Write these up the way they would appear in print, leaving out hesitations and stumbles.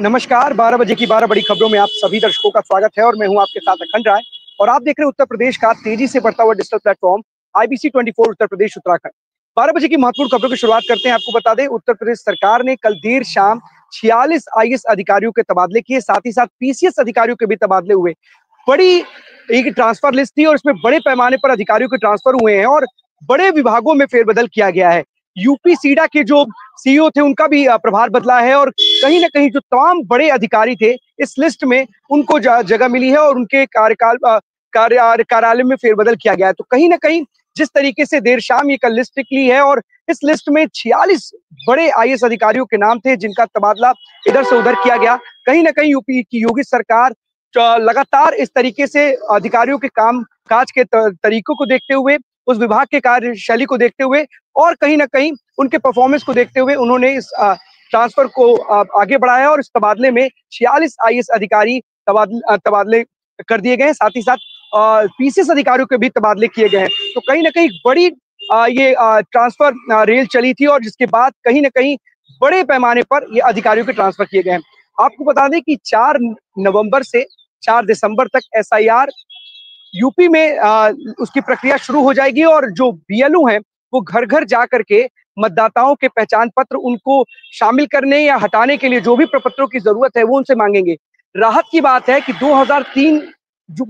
नमस्कार, 12 बजे की 12 बड़ी खबरों में आप सभी दर्शकों का स्वागत है और मैं हूं आपके साथ अखंड राय। और आप देख रहे हैं उत्तर प्रदेश का तेजी से बढ़ता हुआ digital platform IBC 24 Uttar Pradesh Uttarakhand. 12 बजे की महत्वपूर्ण खबरों की शुरुआत करते हैं। आपको बता दें, उत्तर प्रदेश सरकार ने कल देर शाम 46 आईएएस अधिकारियों के तबादले किए, साथ ही साथ पीसीएस अधिकारियों के भी तबादले हुए। बड़ी एक ट्रांसफर लिस्ट थी और इसमें बड़े पैमाने पर अधिकारियों के ट्रांसफर हुए हैं और बड़े विभागों में फेरबदल किया गया है। यूपी सीडा के जो सीईओ थे उनका भी प्रभार बदला है और कहीं ना कहीं जो तमाम बड़े अधिकारी थे इस लिस्ट में उनको जगह मिली है और उनके कार्यकाल कार्यालय में फेरबदल किया गया है। तो कहीं ना कहीं जिस तरीके से देर शाम ये कल लिस्ट निकली है और इस लिस्ट में 46 बड़े आईएएस अधिकारियों के नाम थे जिनका तबादला इधर से उधर किया गया। कहीं ना कहीं यूपी की योगी सरकार लगातार इस तरीके से अधिकारियों के काम काज के तरीकों को देखते हुए, उस विभाग के कार्यशैली को देखते हुए और कहीं ना कहीं उनके परफॉर्मेंस को देखते हुए उन्होंने इस ट्रांसफर को आगे बढ़ाया और इस तबादले में 46 आईएएस अधिकारी तबादले कर दिए गए हैं। साथ ही साथ पीसीएस अधिकारियों के भी तबादले किए गए हैं। तो कहीं ना कहीं बड़ी ये ट्रांसफर रेल चली थी और जिसके बाद कहीं ना कहीं बड़े पैमाने पर ये अधिकारियों के ट्रांसफर किए गए हैं। आपको बता दें कि 4 नवंबर से 4 दिसंबर तक एसआईआर यूपी में उसकी प्रक्रिया शुरू हो जाएगी और जो बीएलओ हैं वो घर घर जा करके मतदाताओं के पहचान पत्र उनको शामिल करने या हटाने के लिए जो भी प्रपत्रों की जरूरत है वो उनसे मांगेंगे। राहत की बात है कि 2003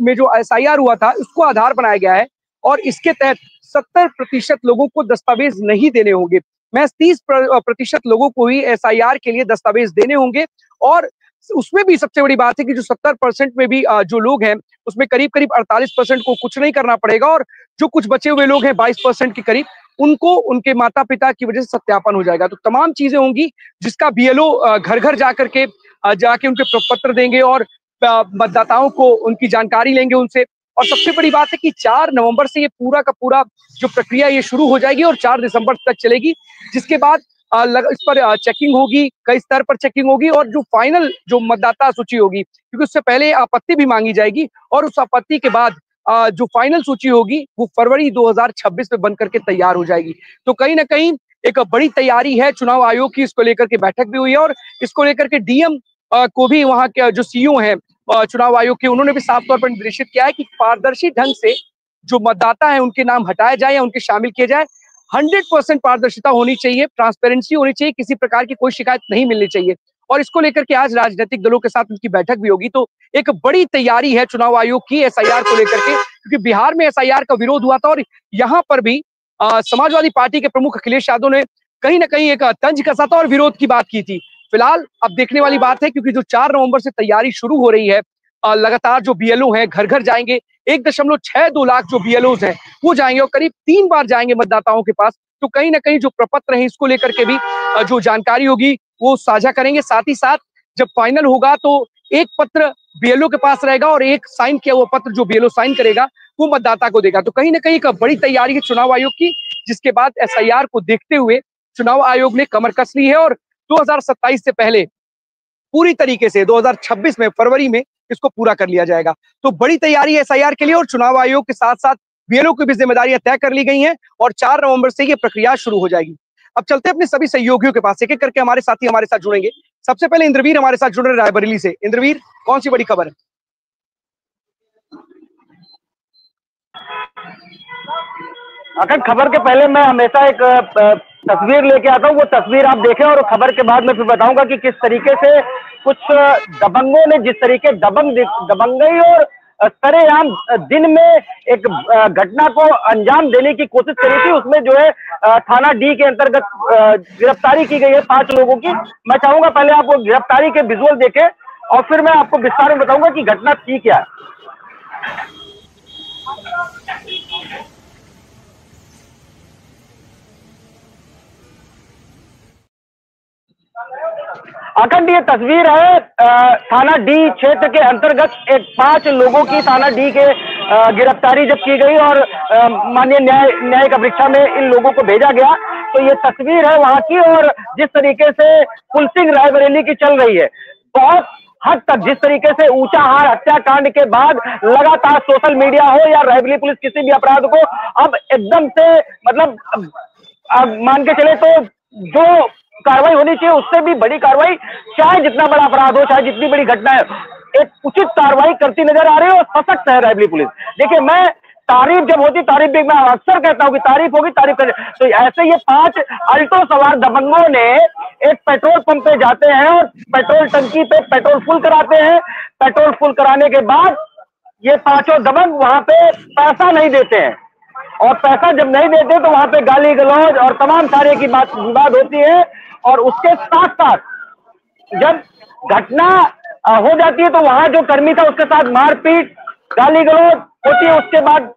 में जो एसआईआर हुआ था उसको आधार बनाया गया है और इसके तहत 70% लोगों को दस्तावेज नहीं देने होंगे। महज 30% लोगों को ही एसआईआर के लिए दस्तावेज देने होंगे और उसमें भी सबसे बड़ी बात है कि जो 70% में भी जो लोग हैं उसमें करीब करीब 48% को कुछ नहीं करना पड़ेगा और जो कुछ बचे हुए लोग हैं 22% के करीब उनको उनके माता पिता की वजह से सत्यापन हो जाएगा। तो तमाम चीजें होंगी जिसका बीएलओ घर घर जाके उनके प्रपत्र देंगे और मतदाताओं को उनकी जानकारी लेंगे उनसे। और सबसे बड़ी बात है कि 4 नवंबर से ये पूरा का पूरा जो प्रक्रिया ये शुरू हो जाएगी और 4 दिसंबर तक चलेगी, जिसके बाद इस पर चेकिंग होगी, कई स्तर पर चेकिंग होगी और जो फाइनल जो मतदाता सूची होगी, क्योंकि उससे पहले आपत्ति भी मांगी जाएगी और उस आपत्ति के बाद जो फाइनल सूची होगी वो फरवरी 2026 में बन करके तैयार हो जाएगी। तो कहीं ना कहीं एक बड़ी तैयारी है चुनाव आयोग की, इसको लेकर के बैठक भी हुई है और इसको लेकर के डीएम को भी वहां के जो सीईओ हैं चुनाव आयोग के उन्होंने भी साफ तौर पर निर्देशित किया है कि पारदर्शी ढंग से जो मतदाता है उनके नाम हटाए जाए या उनके शामिल किए जाए। 100% पारदर्शिता होनी चाहिए, ट्रांसपेरेंसी होनी चाहिए, किसी प्रकार की कोई शिकायत नहीं मिलनी चाहिए। और इसको लेकर के आज राजनीतिक दलों के साथ उनकी बैठक भी होगी। तो एक बड़ी तैयारी है चुनाव आयोग की एसआईआर को लेकर के, क्योंकि बिहार में एसआईआर का विरोध हुआ था और यहाँ पर भी समाजवादी पार्टी के प्रमुख अखिलेश यादव ने कहीं ना कहीं एक तंज कसा था और विरोध की बात की थी। फिलहाल अब देखने वाली बात है, क्योंकि जो 4 नवंबर से तैयारी शुरू हो रही है, लगातार जो बीएलओ हैं घर घर जाएंगे, 1.62 लाख जो बीएलओ हैं वो जाएंगे और करीब 3 बार जाएंगे मतदाताओं के पास। तो कहीं ना कहीं जो प्रपत्र है इसको लेकर के भी जो जानकारी होगी वो साझा करेंगे। साथ ही साथ जब फाइनल होगा तो एक पत्र बीएलओ के पास रहेगा और एक साइन किया हुआ पत्र जो बीएलओ साइन करेगा वो मतदाता को देगा। तो कहीं ना कहीं एक बड़ी तैयारी है चुनाव आयोग की, जिसके बाद एसआईआर को देखते हुए चुनाव आयोग ने कमर कस ली है और 2027 से पहले पूरी तरीके से 2026 में फरवरी में इसको पूरा कर लिया जाएगा। तो बड़ी तैयारी है एसआईआर के लिए और चुनाव आयोग के साथ साथ बीएलओ की भी जिम्मेदारियां तय कर ली गई हैं और 4 नवंबर से ये प्रक्रिया शुरू हो जाएगी। अब चलते अपने सभी सहयोगियों के पास, एक एक करके हमारे साथी हमारे साथ जुड़ेंगे। सबसे पहले इंद्रवीर हमारे साथ जुड़ रहे रायबरेली से। इंद्रवीर, कौन सी बड़ी खबर है? अगर खबर के पहले मैं हमेशा एक तस्वीर लेके आता हूँ, वो तस्वीर आप देखें और खबर के बाद मैं फिर बताऊंगा कि किस तरीके से कुछ दबंगों ने जिस तरीके दबंगई और सरेआम दिन में एक घटना को अंजाम देने की कोशिश करी थी, उसमें जो है थाना डी के अंतर्गत गिरफ्तारी की गई है 5 लोगों की। मैं चाहूंगा पहले आप वो गिरफ्तारी के विजुअल देखें और फिर मैं आपको विस्तार में बताऊंगा कि घटना थी क्या है। अखंड ये तस्वीर है थाना डी क्षेत्र के अंतर्गत एक 5 लोगों की थाना डी के गिरफ्तारी जब की गई और माननीय न्यायिक परीक्षा में इन लोगों को भेजा गया। तो ये तस्वीर है वहां की और जिस तरीके से पुलिसिंग रायबरेली की चल रही है, बहुत हद तक जिस तरीके से ऊंचाहार हत्याकांड के बाद लगातार सोशल मीडिया हो या रायबरेली पुलिस किसी भी अपराध को अब एकदम से मतलब मान के चले तो जो कार्रवाई होनी चाहिए, उससे भी बड़ी कार्रवाई, चाहे जितना बड़ा अपराध हो, चाहे जितनी बड़ी घटना है, एक उचित कार्रवाई करती नजर आ रही है और सशक्त है रायबरेली पुलिस। देखिए, मैं तारीफ जब होती, तारीफ भी मैं अक्सर कहता हूं कि तारीफ होगी, तारीफ कर, तो ऐसे ये 5 अल्टो सवार दबंगों ने एक पेट्रोल पंप पे जाते हैं और पेट्रोल टंकी पे पेट्रोल फुल कराते हैं। पेट्रोल फुल कराने के बाद ये पांचों दबंग वहां पे पैसा नहीं देते हैं, और पैसा जब नहीं देते तो वहां पे गाली गलौज और तमाम सारे की बात विवाद होती है। और उसके साथ साथ जब घटना हो जाती है तो वहां जो कर्मी था उसके साथ मारपीट, गाली गलौज होती है। उसके बाद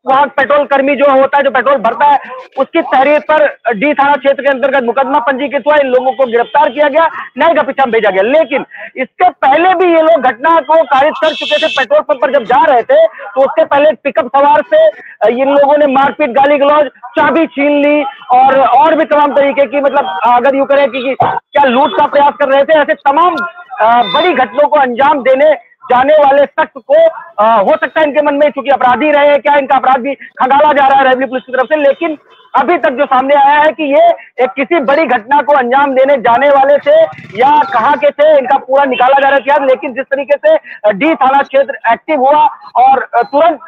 वहां पेट्रोल कर्मी जो होता है, जो पेट्रोल भरता है, उसकी तहरीर पर डी थाना क्षेत्र के अंतर्गत मुकदमा पंजीकृत हुआ, इन लोगों को गिरफ्तार किया गया, न्याय का पीछा भेजा गया। लेकिन इसके पहले भी ये लोग घटना को कारित कर चुके थे। पेट्रोल पंप पर जब जा रहे थे तो उसके पहले पिकअप सवार से इन लोगों ने मारपीट, गाली गलौज, चाबी छीन ली और भी तमाम तरीके की, मतलब अगर यूं करें कि क्या लूट का प्रयास कर रहे थे। ऐसे तमाम बड़ी घटनाओं को अंजाम देने जाने वाले शख्स को हो सकता है इनके मन में, चूंकि अपराधी रहे हैं, क्या इनका अपराध भी खंगाला जा रहा है रायबरेली पुलिस की तरफ से। लेकिन अभी तक जो सामने आया है कि ये एक किसी बड़ी घटना को अंजाम देने जाने वाले थे या कहां के थे, इनका पूरा निकाला जा रहा है। लेकिन जिस तरीके से डी थाना क्षेत्र एक्टिव हुआ और तुरंत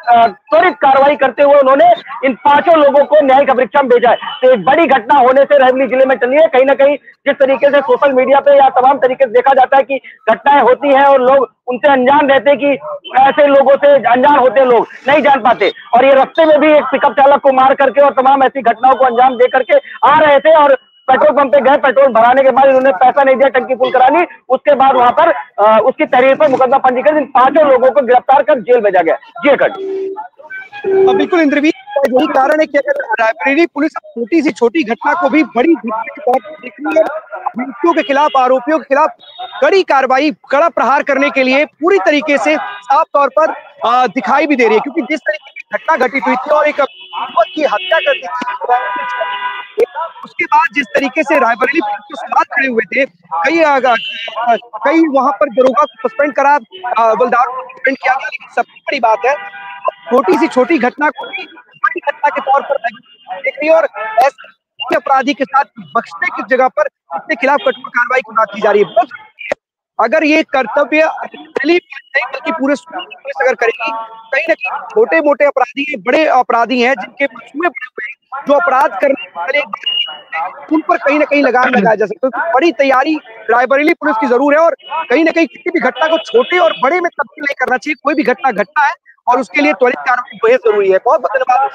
त्वरित कार्रवाई करते हुए उन्होंने इन 5 लोगों को न्यायिक परीक्षा में भेजा है, तो एक बड़ी घटना होने से रायबरेली जिले में चली है। कहीं ना कहीं जिस तरीके से सोशल मीडिया पे या तमाम तरीके से देखा जाता है कि घटनाएं होती हैं और लोग उनसे अनजान रहते, कि ऐसे लोगों से अनजान होते, लोग नहीं जान पाते। और ये रास्ते में भी एक पिकअप चालक को मार करके और तमाम ऐसी घटनाओं को अंजाम दे करके आ रहे थे, और पेट्रोल पंप पे गए, पेट्रोल भराने के बाद इन्होंने पैसा नहीं दिया, टंकी फुल करा ली। उसके बाद वहां पर उसकी तहरीर पर मुकदमा पंजीकृत, इन 5 लोगों को गिरफ्तार कर जेल भेजा गया। जी अकड़, बिल्कुल इंद्रवीर, यही कारण है कि अगर रायबरेली पुलिस छोटी सी छोटी घटना को भी बड़ी घटना के तौर पर देख रही है, अभियुक्तों के खिलाफ, आरोपियों के खिलाफ कड़ी कार्रवाई, कड़ा प्रहार करने के लिए पूरी तरीके से साफ तौर पर दिखाई भी दे रही है। क्योंकि जिस तरीके की घटना घटित हुई थी और एक युवक की हत्या कर दी थी, उसके बाद जिस तरीके से रायबरेली पुलिस के सवाल खड़े हुए थे, कई वहां पर दरोगा को सस्पेंड करा, हवलदारों को सस्पेंड किया गया। लेकिन सबसे बड़ी बात है, छोटी सी छोटी घटना को भी बड़ी घटना के तौर पर देख रही है और ऐसे अपराधी के साथ बख्शने की जगह पर उसके खिलाफ कठोर कार्रवाई की बात की जा रही है। बहुत अगर ये कर्तव्य नहीं बल्कि पूरे पुलिस अगर करेगी, कहीं ना कहीं छोटे मोटे अपराधी, बड़े अपराधी हैं जिनके मसूमे बड़े हुए हैं, जो अपराध करने वाले, उन पर कहीं ना कहीं लगाम लगाया जा सकता है। तो बड़ी तैयारी रायबरेली पुलिस की जरूर है और कहीं ना कहीं किसी भी घटना को छोटे और बड़े में तब्दील नहीं करना चाहिए। कोई भी घटना घटना है और उसके लिए त्वरित कार्रवाई बेहद जरूरी है। बहुत बहुत धन्यवाद।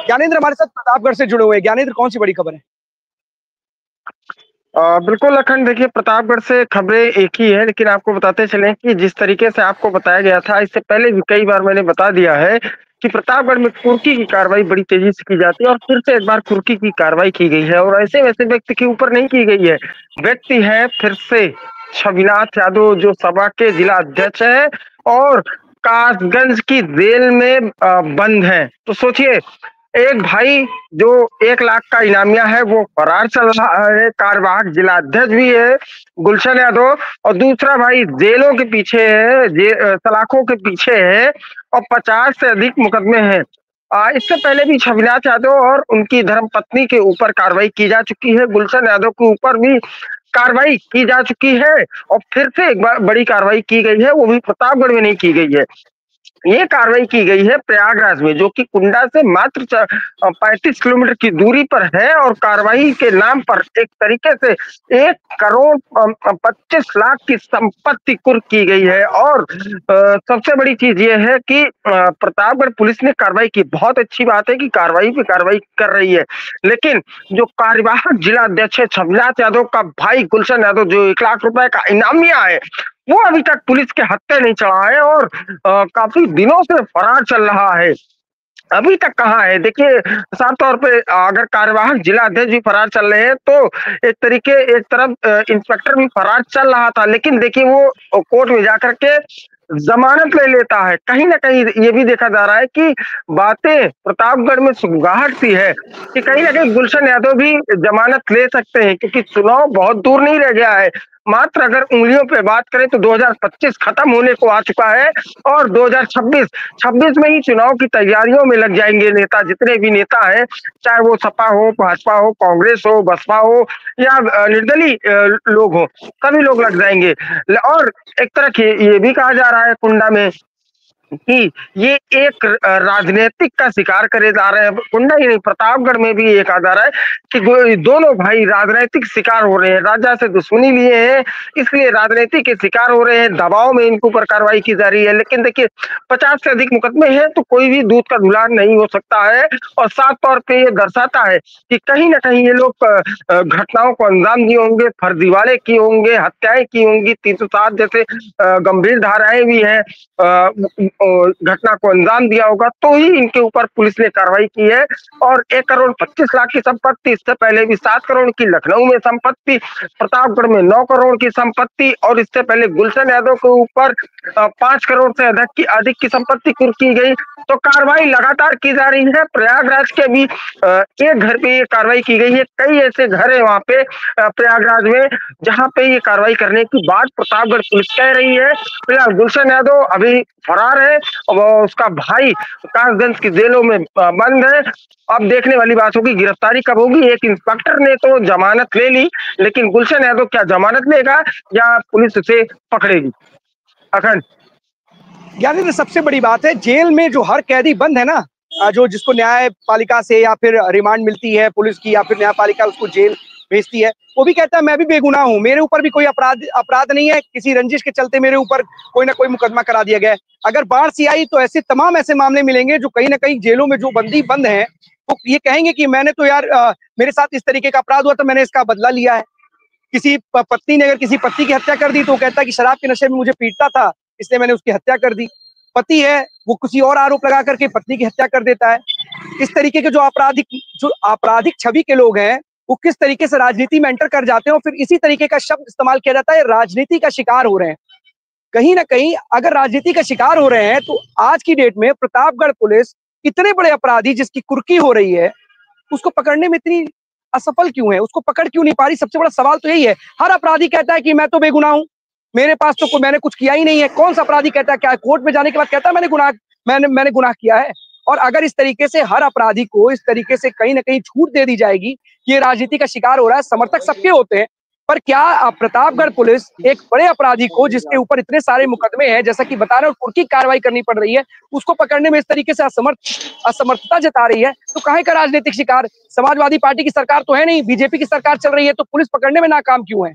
ज्ञानेंद्र हमारे साथ प्रतापगढ़ से जुड़े हुए हैं। ज्ञानेंद्र, कौन सी बड़ी खबर है? बिल्कुल अखंड, देखिए प्रतापगढ़ से खबरें एक ही है, लेकिन आपको बताते चलें कि जिस तरीके से आपको बताया गया था, इससे पहले भी कई बार मैंने बता दिया है कि प्रतापगढ़ में कुर्की की कार्रवाई बड़ी तेजी से की जाती है और फिर से एक बार कुर्की की कार्रवाई की गई है और ऐसे वैसे व्यक्ति के ऊपर नहीं की गई है। व्यक्ति है फिर से छविनाथ यादव, जो सपा के जिला अध्यक्ष है और कासगंज की जेल में बंद है। तो सोचिए, एक भाई जो 1 लाख का इनामिया है वो फरार चल रहा है, कार्यवाहक जिला अध्यक्ष भी है गुलशन यादव, और दूसरा भाई जेलों के पीछे है, सलाखों के पीछे है और 50 से अधिक मुकदमे हैं। इससे पहले भी छविनाथ यादव और उनकी धर्मपत्नी के ऊपर कार्रवाई की जा चुकी है, गुलशन यादव के ऊपर भी कार्रवाई की जा चुकी है और फिर से एक बार बड़ी कार्रवाई की गई है, वो भी प्रतापगढ़ में नहीं की गई है। ये कार्रवाई की गई है प्रयागराज में, जो कि कुंडा से मात्र 35 किलोमीटर की दूरी पर है और कार्रवाई के नाम पर एक तरीके से 1 करोड़ 25 लाख की संपत्ति कुर्क की गई है। और सबसे बड़ी चीज ये है कि प्रतापगढ़ पुलिस ने कार्रवाई की, बहुत अच्छी बात है कि कार्रवाई पे कार्रवाई कर रही है, लेकिन जो कार्यवाहक जिला अध्यक्ष है छविनाथ यादव का भाई गुलशन यादव, जो 1 लाख रुपए का इनामिया है, वो अभी तक पुलिस के हत्थे नहीं चढ़ा है और काफी दिनों से फरार चल रहा है। अभी तक कहाँ है? देखिए, साफ तौर पे अगर कार्यवाहक जिला अध्यक्ष भी फरार चल रहे हैं तो एक तरफ इंस्पेक्टर भी फरार चल रहा था, लेकिन देखिए वो कोर्ट में जाकर के जमानत ले लेता है। कहीं ना कहीं ये भी देखा जा रहा है कि बातें प्रतापगढ़ में सुगबुगाहट सी है कि कहीं ना कहीं गुलशन यादव भी जमानत ले सकते हैं, क्योंकि चुनाव बहुत दूर नहीं रह गया है। मात्र अगर उंगलियों पे बात करें तो 2025 खत्म होने को आ चुका है और 2026 में ही चुनाव की तैयारियों में लग जाएंगे नेता, जितने भी नेता हैं, चाहे वो सपा हो, भाजपा हो, कांग्रेस हो, बसपा हो या निर्दलीय लोग हो, सभी लोग लग जाएंगे। और एक तरह की ये भी कहा जा रहा है कुंडा में कि ये एक राजनीतिक का शिकार करे जा रहे हैं। कुंडा ही नहीं, प्रतापगढ़ में भी ये कहा जा रहा है कि दोनों भाई राजनीतिक शिकार हो रहे हैं, राजा से दुश्मनी लिए हैं, इसलिए राजनीति के शिकार हो रहे हैं, दबाव में इनके ऊपर कार्रवाई की जा रही है। लेकिन देखिए 50 से अधिक मुकदमे हैं तो कोई भी दूध का धुला नहीं हो सकता है, और साफ तौर पे ये दर्शाता है कि कहीं ना कहीं ये लोग घटनाओं को अंजाम दिए होंगे, फर्जीवाड़े किए होंगे, हत्याएं की होंगी, 307 जैसे गंभीर धाराएं भी हैं, घटना को अंजाम दिया होगा, तो ही इनके ऊपर पुलिस ने कार्रवाई की है। और 1,25,00,000 की संपत्ति, इससे पहले भी 7 करोड़ की लखनऊ में संपत्ति, प्रतापगढ़ में 9 करोड़ की संपत्ति, और इससे पहले गुलशन यादव के ऊपर 5 करोड़ से अधिक की संपत्ति कुर्क की गई। तो कार्रवाई लगातार की जा रही है। प्रयागराज के भी एक घर पे ये कार्रवाई की गई है। कई ऐसे घर है वहां पे प्रयागराज में जहां पे ये कार्रवाई करने की बात प्रतापगढ़ पुलिस कह रही है। फिलहाल गुलशन यादव अभी फरार है और उसका भाई कासगंज की जेलों में बंद है। अब देखने वाली बात होगी गिरफ्तारी कब होगी। एक इंस्पेक्टर ने तो जमानत ले ली, लेकिन गुलशन यादव क्या जमानत लेगा या पुलिस उसे पकड़ेगी? अखंड यानी सबसे बड़ी बात है, जेल में जो हर कैदी बंद है ना, जो जिसको न्यायपालिका से या फिर रिमांड मिलती है पुलिस की या फिर न्यायपालिका उसको जेल भेजती है, वो भी कहता है मैं भी बेगुनाह हूँ, मेरे ऊपर भी कोई अपराध नहीं है, किसी रंजिश के चलते मेरे ऊपर कोई ना कोई मुकदमा करा दिया गया है। अगर बाढ़ सी आई तो ऐसे तमाम ऐसे मामले मिलेंगे जो कहीं ना कहीं जेलों में जो बंदी बंद हैं वो ये कहेंगे कि मैंने तो यार मेरे साथ इस तरीके का अपराध हुआ तो मैंने इसका बदला लिया है। किसी पत्नी ने अगर किसी पति की हत्या कर दी तो वो कहता है कि शराब के नशे में मुझे पीटता था इसलिए मैंने उसकी हत्या कर दी। पति है वो किसी और आरोप लगा करके पत्नी की हत्या कर देता है। इस तरीके के जो आपराधिक छवि के लोग हैं वो किस तरीके से राजनीति में एंटर कर जाते हैं और फिर इसी तरीके का शब्द इस्तेमाल किया जाता है, राजनीति का शिकार हो रहे हैं। कहीं ना कहीं अगर राजनीति का शिकार हो रहे हैं तो आज की डेट में प्रतापगढ़ पुलिस इतने बड़े अपराधी जिसकी कुर्की हो रही है उसको पकड़ने में इतनी असफल क्यों है, उसको पकड़ क्यों नहीं पा रही? सबसे बड़ा सवाल तो यही है। हर अपराधी कहता है कि मैं तो बेगुनाह हूं, मेरे पास तो मैंने कुछ किया ही नहीं है। कौन सा अपराधी कहता है, क्या कोर्ट में जाने के बाद कहता है मैंने गुनाह किया है? और अगर इस तरीके से हर अपराधी को इस तरीके से कहीं ना कहीं छूट दे दी जाएगी कि ये राजनीति का शिकार हो रहा है, समर्थक सबके होते हैं, पर क्या प्रतापगढ़ पुलिस एक बड़े अपराधी को जिसके ऊपर इतने सारे मुकदमे हैं, जैसा कि बता रहे हैं, कुर्की कार्रवाई करनी पड़ रही है, उसको पकड़ने में इस तरीके से असमर्थता जता रही है, तो काहे का राजनीतिक शिकार? समाजवादी पार्टी की सरकार तो है नहीं, बीजेपी की सरकार चल रही है, तो पुलिस पकड़ने में नाकाम क्यों है?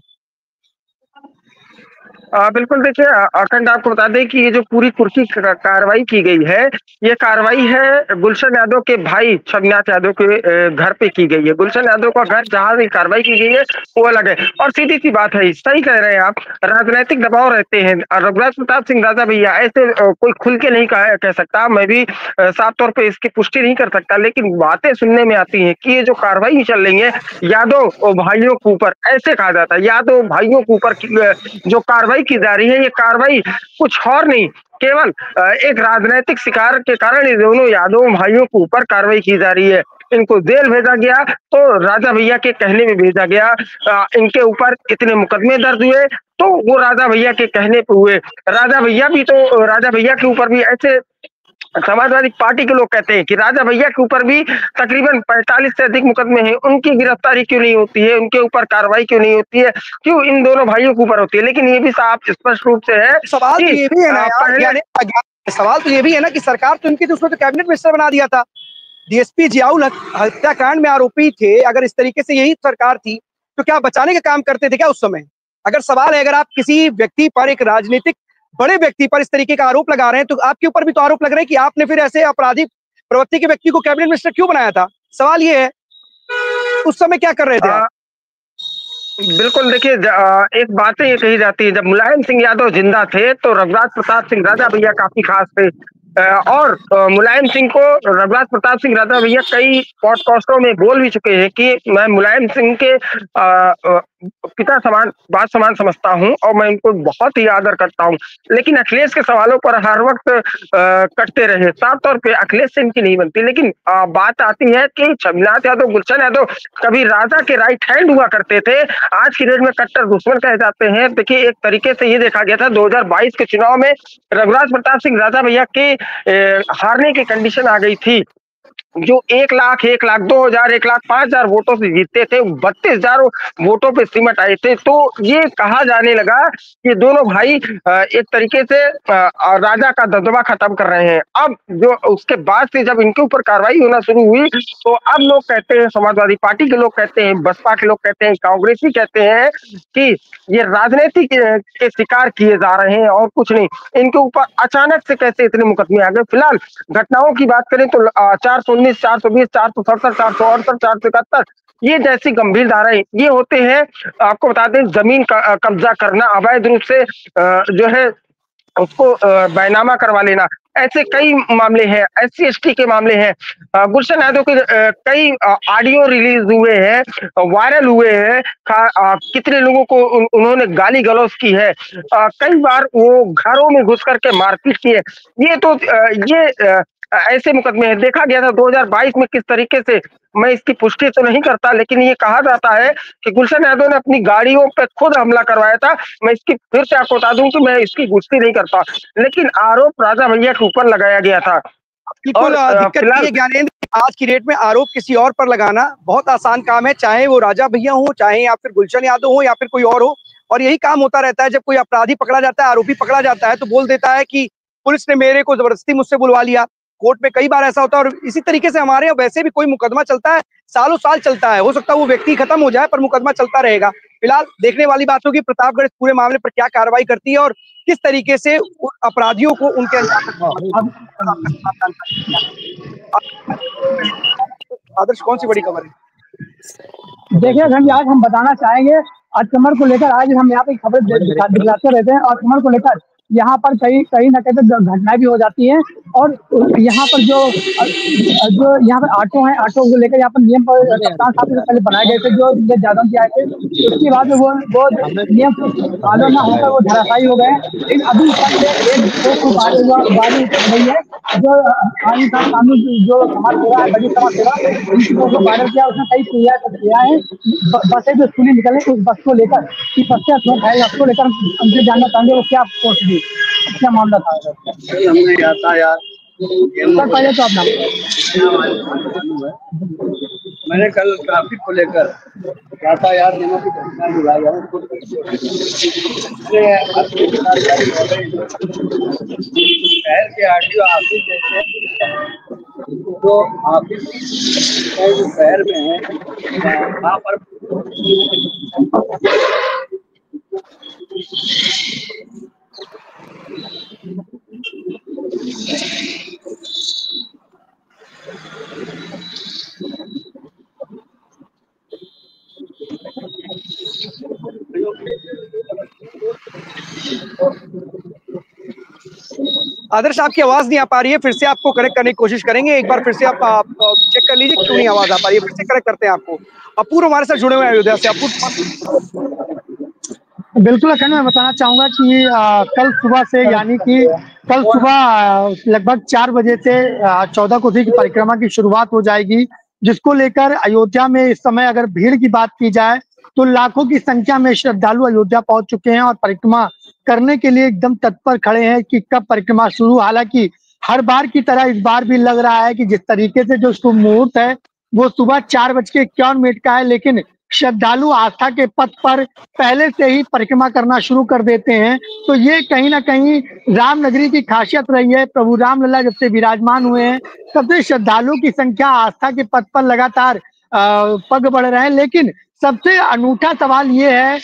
बिल्कुल देखिए अखंड, आपको बता दें कि ये जो पूरी कुर्सी कार्रवाई की गई है, ये कार्रवाई है गुलशन यादव के भाई छविनाथ यादव के घर पे की गई है। गुलशन यादव का घर जहां से कार्रवाई की गई है वो अलग है। और सीधी सी बात है, सही कह रहे हैं आप, राजनीतिक दबाव रहते हैं। रघुराज प्रताप सिंह राजा भैया ऐसे कोई खुल के नहीं कह सकता, मैं भी साफ तौर पर इसकी पुष्टि नहीं कर सकता, लेकिन बातें सुनने में आती है कि ये जो कार्रवाई चल रही है यादव भाइयों के ऊपर, ऐसे कहा जाता है यादव भाइयों के ऊपर जो कार्रवाई की जा रही है, ये कार्रवाई कुछ और नहीं, केवल एक राजनीतिक शिकार के कारण ये दोनों यादव भाइयों के ऊपर कार्रवाई की जा रही है। इनको जेल भेजा गया तो राजा भैया के कहने में भेजा गया, इनके ऊपर इतने मुकदमे दर्ज हुए तो वो राजा भैया के कहने पे हुए। राजा भैया के ऊपर भी ऐसे समाजवादी पार्टी के लोग कहते हैं कि राजा भैया के ऊपर भी तकरीबन 45 से अधिक मुकदमे हैं, उनकी गिरफ्तारी क्यों नहीं होती है, उनके ऊपर कार्रवाई क्यों नहीं होती है, क्यों इन दोनों भाइयों के ऊपर होती है? लेकिन ये भी साफ स्पष्ट रूप से है। सवाल तो ये भी है ना, सवाल तो ये भी है ना कि सरकार तो इनकी, तो उसको तो कैबिनेट मिनिस्टर बना दिया था। डीएसपी जियाउल हत्याकांड में आरोपी थे। अगर इस तरीके से यही सरकार थी तो क्या बचाने का काम करते थे क्या उस समय? अगर सवाल है, अगर आप किसी व्यक्ति पर, एक राजनीतिक बड़े व्यक्ति पर इस तरीके का आरोप लगा रहे हैं तो आपके ऊपर भी तो आरोप लग रहा है कि आपने फिर ऐसे आपराधिक प्रवृत्ति के व्यक्ति को कैबिनेट मिनिस्टर क्यों बनाया था? सवाल ये है, उस समय क्या कर रहे थे आप? बिल्कुल देखिए, एक बात ये कही जाती है, जब मुलायम सिंह यादव जिंदा थे तो रघुराज प्रताप सिंह राजा भैया काफी खास थे, और मुलायम सिंह को रघुराज प्रताप सिंह राजा भैया कई पॉडकास्टों में बोल भी चुके हैं कि मैं मुलायम सिंह के पिता समान, बात समान समझता हूँ और मैं इनको बहुत ही आदर करता हूँ। लेकिन अखिलेश के सवालों पर हर वक्त कटते रहे। साफ तौर पे अखिलेश से इनकी नहीं बनती। लेकिन बात आती है कि छविनाथ यादव, गुलशन यादव कभी राजा के राइट हैंड हुआ करते थे, आज की डेट में कट्टर दुश्मन कहे जाते हैं। देखिए, एक तरीके से ये देखा गया था 2022 के चुनाव में रघुराज प्रताप सिंह राजा भैया के हारने की कंडीशन आ गई थी। जो 1 लाख, 1 लाख 2,000, 1 लाख 5,000 वोटों से जीतते थे, 32,000 वोटों पे सिमट आए थे। तो ये कहा जाने लगा कि दोनों भाई एक तरीके से राजा का दबदबा खत्म कर रहे हैं। अब जो उसके बाद से जब इनके ऊपर कार्रवाई होना शुरू हुई, तो अब लोग कहते हैं, समाजवादी पार्टी के लोग कहते हैं, बसपा के लोग कहते हैं, कांग्रेसी कहते हैं कि ये राजनीति के शिकार किए जा रहे हैं और कुछ नहीं। इनके ऊपर अचानक से कैसे इतने मुकदमे आ गए। फिलहाल घटनाओं की बात करें तो 419, 420, 467, 468, 471 ये जैसी गंभीर धाराएं ये होते हैं। आपको बता दें, जमीन का कब्जा करना, अवैध रूप से जो है उसको बैनामा करवा लेना, ऐसे कई मामले हैं। SC/ST के मामले हैं। गुलशन यादव के कई ऑडियो रिलीज हुए हैं, वायरल हुए हैं। कितने लोगों को उन्होंने गाली गलौज की है, कई बार वो घरों में घुस करके मारपीट की है। ये तो ऐसे मुकदमे हैं। देखा गया था 2022 में किस तरीके से, मैं इसकी पुष्टि तो नहीं करता, लेकिन ये कहा जाता है कि गुलशन यादव ने अपनी गाड़ियों पर खुद हमला करवाया था। मैं इसकी फिर से आपको बता दूं कि मैं इसकी पुष्टि नहीं करता, लेकिन आरोप राजा भैया के ऊपर लगाया गया था। बिल्कुल दिक्कत ये ज्ञानेंद्र, आज की डेट में आरोप किसी और पर लगाना बहुत आसान काम है, चाहे वो राजा भैया हो, चाहे या फिर गुलशन यादव हो, या फिर कोई और हो। और यही काम होता रहता है, जब कोई अपराधी पकड़ा जाता है, आरोपी पकड़ा जाता है, तो बोल देता है कि पुलिस ने मेरे को जबरदस्ती मुझसे बुलवा लिया। कोर्ट में कई बार ऐसा होता है, और इसी तरीके से हमारे यहाँ वैसे भी कोई मुकदमा चलता है, सालों साल चलता है। हो सकता है वो व्यक्ति खत्म हो जाए, पर मुकदमा चलता रहेगा। फिलहाल देखने वाली बात होगी प्रतापगढ़ इस पूरे मामले पर क्या कार्रवाई करती है और किस तरीके से अपराधियों को उनके आदर्श, कौन सी बड़ी खबर है? देखिए धन, आज हम बताना चाहेंगे, आज कमर को लेकर आज हम यहाँ पे खबर दिखाते रहते हैं, और कमर को लेकर यहाँ पर कहीं ना कहीं घटनाएं भी हो जाती हैं। और यहाँ पर जो यहाँ पर ऑटो है, ऑटो को लेकर यहाँ पर नियम पर कप्तान साहब से पहले बनाए गए थे, जो यादव जी आए थे। उसके बाद वो नियम फॉलो न होकर वो धराशायी हो गए। लेकिन अभी नहीं है, जो कानून जो समाज सेवा है, बड़ी समाज सेवा, उनको वायरल किया। उसने कई किया है, बसें जो स्कूली निकले उस बस को लेकर कि बच्चे उसको लेकर उनसे जानना चाहेंगे वो क्या पोस्ट दी, क्या मामला था। हमने यातायात सर पहले तो अपना मैंने कल ट्रैफिक को लेकर यातायात नियमों की घटना निभाई है। शहर के RTO ऑफिस जैसे जो ऑफिस जो शहर में है, वहाँ पर आदर्श, आपकी आवाज नहीं आ पा रही है, फिर से आपको करेक्ट करने की कोशिश करेंगे। एक बार फिर से आप चेक कर लीजिए क्यों नहीं आवाज आ पा रही है, फिर से करेक्ट करते हैं आपको। अपूर्व हमारे साथ जुड़े हुए हैं अयोध्या से। अपूर्व, बिल्कुल अखंड, मैं बताना चाहूंगा कि कल सुबह से, यानी कि कल सुबह लगभग 4 बजे से 14 कोसी की परिक्रमा की शुरुआत हो जाएगी, जिसको लेकर अयोध्या में इस समय अगर भीड़ की बात की जाए तो लाखों की संख्या में श्रद्धालु अयोध्या पहुंच चुके हैं और परिक्रमा करने के लिए एकदम तत्पर खड़े हैं कि कब परिक्रमा शुरू। हालांकि हर बार की तरह इस बार भी लग रहा है कि जिस तरीके से जो शुभ मुहूर्त है वो सुबह 4:51 का है, लेकिन श्रद्धालु आस्था के पथ पर पहले से ही परिक्रमा करना शुरू कर देते हैं। तो ये कहीं ना कहीं रामनगरी की खासियत रही है। प्रभु रामलला जब से विराजमान हुए हैं तब से श्रद्धालुओं की संख्या आस्था के पथ पर लगातार पग बढ़ रहे हैं। लेकिन सबसे अनूठा सवाल ये है,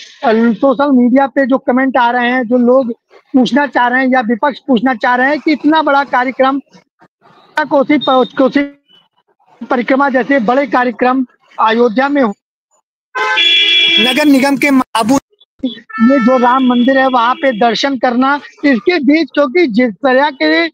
सोशल मीडिया पे जो कमेंट आ रहे हैं, जो लोग पूछना चाह रहे हैं या विपक्ष पूछना चाह रहे हैं कि इतना बड़ा कार्यक्रम, कोसी परिक्रमा जैसे बड़े कार्यक्रम अयोध्या में नगर निगम के ये जो राम मंदिर है वहां पे दर्शन करना, इसके बीच क्योंकि जिस तरह के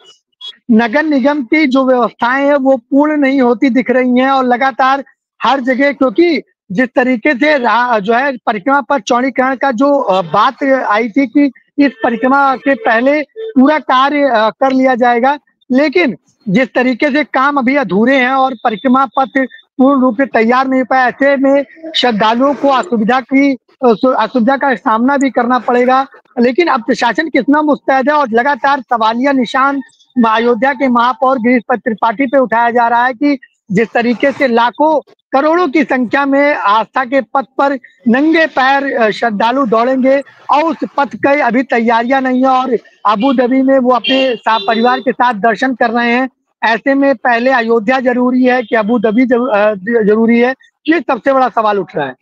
नगर निगम की जो व्यवस्थाएं हैं वो पूर्ण नहीं होती दिख रही हैं और लगातार हर जगह, क्योंकि जिस तरीके से जो है परिक्रमा पथ चौड़ीकरण का जो बात आई थी कि इस परिक्रमा के पहले पूरा कार्य कर लिया जाएगा, लेकिन जिस तरीके से काम अभी अधूरे हैं और परिक्रमा पथ पूर्ण रूप से तैयार नहीं पाया, ऐसे में श्रद्धालुओं को असुविधा का सामना भी करना पड़ेगा। लेकिन अब प्रशासन कितना मुस्तैद है और लगातार सवालिया निशान अयोध्या के महापौर गिरीश त्रिपाठी पे उठाया जा रहा है कि जिस तरीके से लाखों करोड़ों की संख्या में आस्था के पथ पर नंगे पैर श्रद्धालु दौड़ेंगे और उस पथ की अभी तैयारियां नहीं है और अबू धाबी में वो अपने परिवार के साथ दर्शन कर रहे हैं। ऐसे में पहले अयोध्या जरूरी है कि अबू धाबी जरूरी है, ये सबसे बड़ा सवाल उठ रहा है।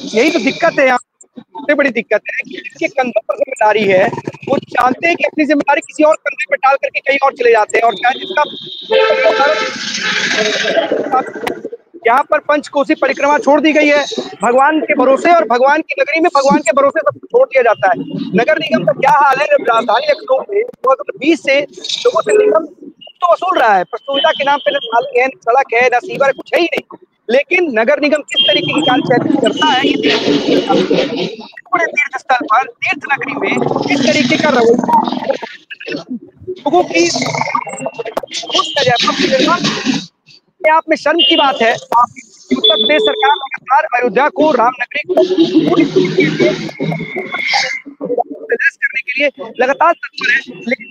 यही तो दिक्कत है, यहाँ सबसे बड़ी दिक्कत है कि जिसके कंधों पर जिम्मेदारी है वो जानते हैं कि अपनी जिम्मेदारी किसी और कंधे पर डाल करके कहीं और चले जाते हैं। और शायद इसका यहाँ पर पंचकोसी परिक्रमा छोड़ दी गई है भगवान के भरोसे, और भगवान की नगरी में भगवान के भरोसे सब छोड़ दिया जाता है। नगर निगम का क्या हाल है, जब राजधानी लखनऊ में 2020 से लोगों से निगम तो वसूल रहा है, पर सुविधा के नाम पे न नाली है, न सड़क है, न सीवर है, कुछ है ही नहीं। लेकिन नगर निगम किस तरीके की कार्यशैली करता है, ये पूरे तीर्थ स्थल पर, तीर्थ नगरी में इस तरीके का रवैया लोगों की आप में शर्म की बात है। उत्तर प्रदेश सरकार लगातार अयोध्या को रामनगरी को करने के लिए लगातार तत्पर है, लेकिन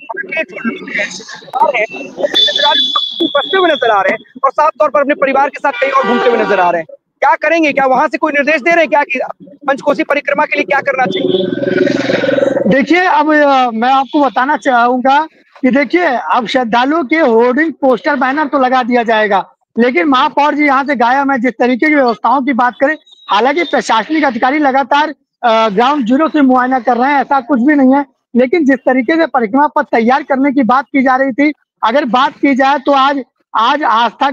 बसते हुए नजर आ रहे हैं और साफ तौर पर अपने परिवार के साथ कहीं और घूमते हुए नजर आ रहे हैं। क्या करेंगे, क्या वहां से कोई निर्देश दे रहे हैं क्या कि पंचकोसी परिक्रमा के लिए क्या करना चाहिए? देखिए, अब मैं आपको बताना चाहूंगा कि देखिए, अब श्रद्धालुओं के होर्डिंग पोस्टर बैनर तो लगा दिया जाएगा, लेकिन महापौर जी यहाँ से गायब है। जिस तरीके की व्यवस्थाओं की बात करें, हालांकि प्रशासनिक अधिकारी लगातार ग्राउंड जीरो से मुआयना कर रहे हैं, ऐसा कुछ भी नहीं है, लेकिन जिस तरीके से परिक्रमा पथ तैयार करने की बात की जा रही थी, अगर बात की जाए तो आज आस्था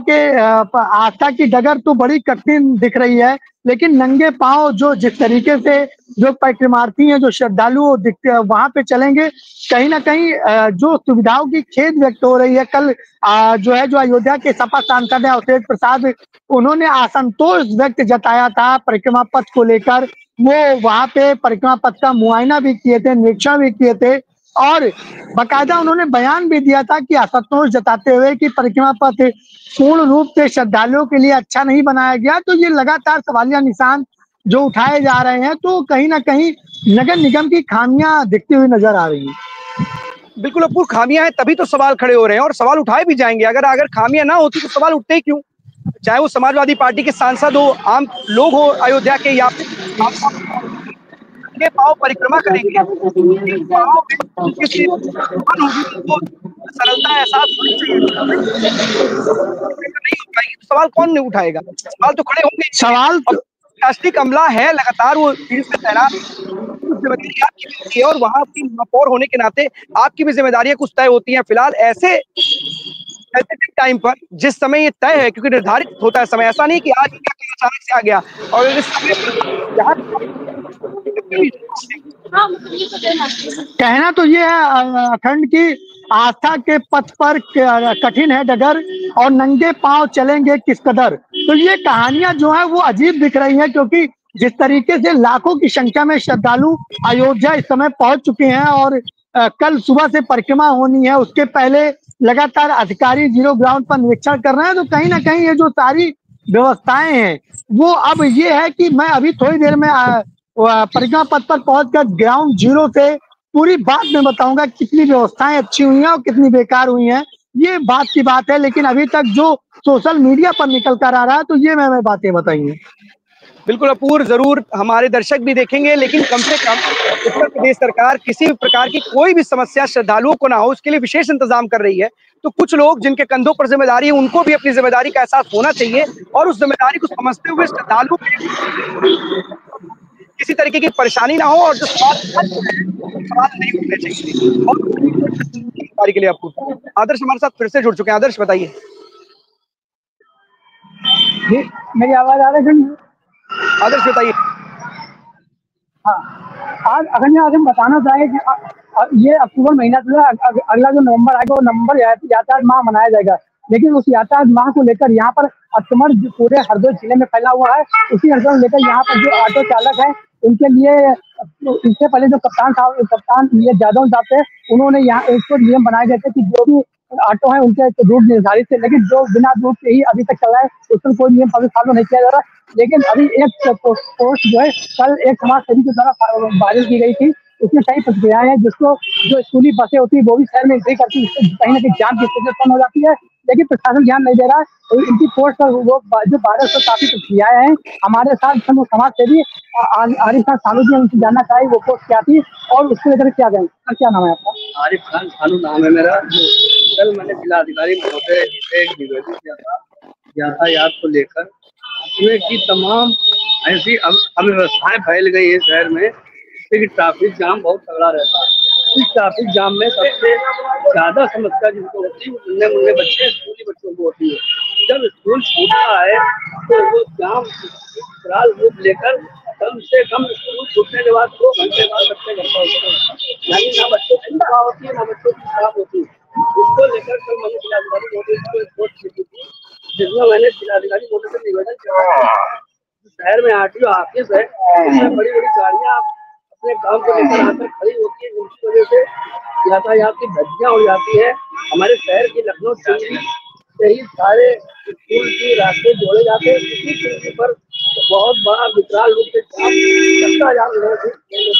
की डगर तो बड़ी कठिन दिख रही है, लेकिन नंगे पांव जिस तरीके से जो परिक्रमार्थी हैं, जो श्रद्धालु वहां पे चलेंगे, कहीं ना कहीं जो सुविधाओं की खेद व्यक्त हो रही है। कल जो अयोध्या के सपा सांसद है अवधेश प्रसाद, उन्होंने असंतोष व्यक्त जताया था परिक्रमा पथ को लेकर। वो वहां पे परिक्रमा पथ का मुआयना भी किए थे, निरीक्षण भी किए थे और बाकायदा उन्होंने बयान भी दिया था कि असंतोष जताते हुए कि परिक्रमा पथ पूर्ण रूप से श्रद्धालुओं के लिए अच्छा नहीं बनाया गया। तो ये लगातार सवालिया निशान जो उठाए जा रहे हैं, तो कहीं ना कहीं नगर निगम की खामियां दिखती हुई नजर आ रही है। बिल्कुल अपूर्ण खामियां हैं, तभी तो सवाल खड़े हो रहे हैं और सवाल उठाए भी जाएंगे। अगर खामियां ना होती तो सवाल उठते ही क्यों? चाहे वो समाजवादी पार्टी के सांसद हो, आम लोग हो अयोध्या के, या के पाव परिक्रमा करेंगे, सरलता एहसास सवाल कौन नहीं उठाएगा? सवाल तो खड़े होंगे। सवाल राष्ट्रीय अमला है, लगातार वो तैनात है और वहां की महापौर होने के नाते आपकी भी जिम्मेदारियां कुछ तय होती हैं। फिलहाल ऐसे टाइम पर जिस समय ये तय है, क्योंकि निर्धारित होता है समय, ऐसा नहीं कि आज अचानक से आ गया। और इस समय कहना तो ये है अखंड की आस्था के पथ पर कठिन है डगर और नंगे पांव चलेंगे किस कदर। तो ये कहानियां जो है वो अजीब दिख रही हैं, क्योंकि जिस तरीके से लाखों की संख्या में श्रद्धालु अयोध्या इस समय पहुंच चुके हैं और कल सुबह से परिक्रमा होनी है, उसके पहले लगातार अधिकारी जीरो ग्राउंड पर निरीक्षण कर रहे हैं। तो कहीं ना कहीं ये जो सारी व्यवस्थाएं हैं वो अब ये है कि मैं अभी थोड़ी देर में परिक्रमा पथ पर पहुंचकर ग्राउंड जीरो से पूरी बात में बताऊंगा कितनी व्यवस्थाएं अच्छी हुई हैं और कितनी बेकार हुई हैं। ये बात की बात है, लेकिन अभी तक जो सोशल मीडिया पर निकल कर आ रहा है, तो ये मैं बातें बताइए। बिल्कुल अपूर्व, जरूर हमारे दर्शक भी देखेंगे, लेकिन कम से कम उत्तर प्रदेश सरकार किसी भी प्रकार की कोई भी समस्या श्रद्धालुओं को ना हो, उसके लिए विशेष इंतजाम कर रही है। तो कुछ लोग जिनके कंधों पर जिम्मेदारी है, उनको भी अपनी जिम्मेदारी का एहसास होना चाहिए और उस जिम्मेदारी को समझते हुए श्रद्धालुओं किसी तरीके की परेशानी ना हो और जो सवाल नहीं उठने चाहिए। और के लिए आपको आदर्श हमारे साथ फिर से जुड़ चुके हैं। आदर्श बताइए। मेरी आवाज आ रही है? आदर्श बताइए। हाँ, आज हम बताना चाहेंगे कि ये अक्टूबर महीना जो है, अगला जो नवंबर आएगा वो नवंबर यातायात माह मनाया जाएगा। लेकिन उस यातायात माह को लेकर यहाँ पर अतिक्रमण जो पूरे हरदोई जिले में फैला हुआ है, उसी अतिक्रमण लेकर यहाँ पर जो ऑटो चालक है उनके लिए इससे पहले जो कप्तान ये यादव साहब थे, उन्होंने यहाँ एक नियम बनाए गए थे कि जो भी ऑटो है उनके रूट निर्धारित थे, लेकिन जो बिना रूट के ही अभी तक चल रहा है उस पर कोई नियम अभी फॉलो नहीं किया जा रहा। लेकिन अभी एक पोस्ट जो है कल एक समाज सेवी के द्वारा वायरल की गई थी, उसमें कई प्रतिक्रियाएं हैं, जिसको जो स्कूली बसें होती है वो भी शहर में एंट्री करती है, कहीं ना कहीं जाम की स्थिति उत्पन्न हो जाती है, लेकिन प्रशासन ध्यान नहीं दे रहा है। और इनकी पोस्ट पर वो जो वायरल से काफी प्रतिक्रियाएं हैं। हमारे साथ समाज सेवी आरिफ खान सानू जी, उनसे जानना चाहिए वो पोस्ट क्या थी और उसको लेकर क्या गए। क्या नाम है आपका? आरिफ खान सानू नाम है मेरा। कल मैंने जिलाधिकारी महोदय से एक निवेदन किया था यातायात को लेकर, उसमें की तमाम ऐसी अव्यवस्थाएं फैल गई है शहर में, जिससे कि ट्रैफिक जाम बहुत तगड़ा रहता है। इस ट्रैफिक जाम में सबसे ज्यादा समस्या जिनको होती है वो नन्हे मुन्ने बच्चे, स्कूली बच्चों को होती है। जब स्कूल छूटता है तो वो जाम विकराल रूप लेकर कम से कम स्कूल छूटने के बाद 2 घंटे बाद बच्चे घर पहुँचते हैं, यानी ना बच्चों की सुविधा होती है ना बच्चों की खराब होती है। इसको लेकर कल मैंने जिलाधिकारी महोदय को एक पोस्ट लिखी थी, जिसमें मैंने जिलाधिकारी महोदय से निवेदन किया शहर में आरटीओ ऑफिस है, उसमें बड़ी बड़ी गाड़ियाँ अपने काम को लेकर आकर खड़ी होती है, जिसकी वजह से यातायात की धज्जियां हो जाती है। हमारे शहर की लखनऊ चुंगी से ही सारे स्कूल के रास्ते जोड़े जाते हैं, इसी चुंगी पर बहुत बड़ा विकराल रूप से जाम लेता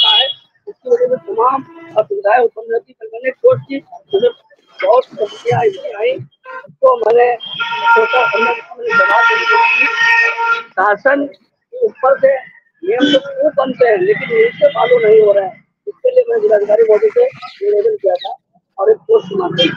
है, इसकी वजह से तमाम असुविधाएं उत्पन्न होती है। मैंने कोर्ट की बहुत समस्या आई, तो मैंने सोचा जवाब देने शासन के ऊपर से नियम तो खूब बनते हैं लेकिन नीचे फॉलो नहीं हो रहा है। इसके लिए मैं जिलाधिकारी महोदय से निवेदन किया था और एक पोस्ट मांगी।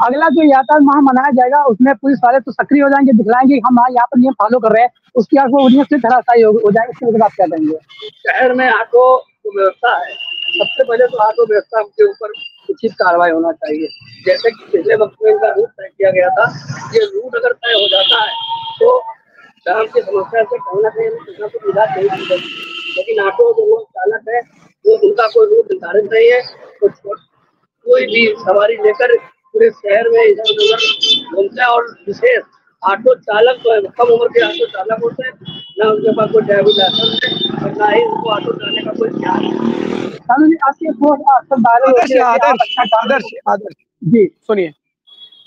अगला जो यातायात माह मनाया जाएगा उसमें पुलिस वाले तो सक्रिय हो जाएंगे, दिखलाएंगे हम यहाँ पर नियम फॉलो कर रहे हैं, उसके बाद वो नियम से धराशायी हो जाएगा। इसके लिए आप क्या कहेंगे? शहर में ऑटो व्यवस्था है, सबसे पहले तो ऑटो व्यवस्था के ऊपर उचित कार्रवाई होना चाहिए। जैसे कि पिछले वक्त में इनका रूट तय किया गया था, ये रूट अगर तय हो जाता है तो जाम की समस्या से कहीं ना कहीं तो निजात नहीं मिल सकती, लेकिन ऑटो जो चालक है वो उनका कोई रूट निर्धारित नहीं है, तो कोई भी सवारी लेकर पूरे शहर में इधर उधर घूमते हैं। और विशेष ऑटो चालक तो कम उम्र के ऑटो चालक होते हैं, ना उनके पास कोई ड्राइविंग लाइसेंस है और ना ही उनको ऑटो चलाने का कोई ज्ञान है। जी सुनिए,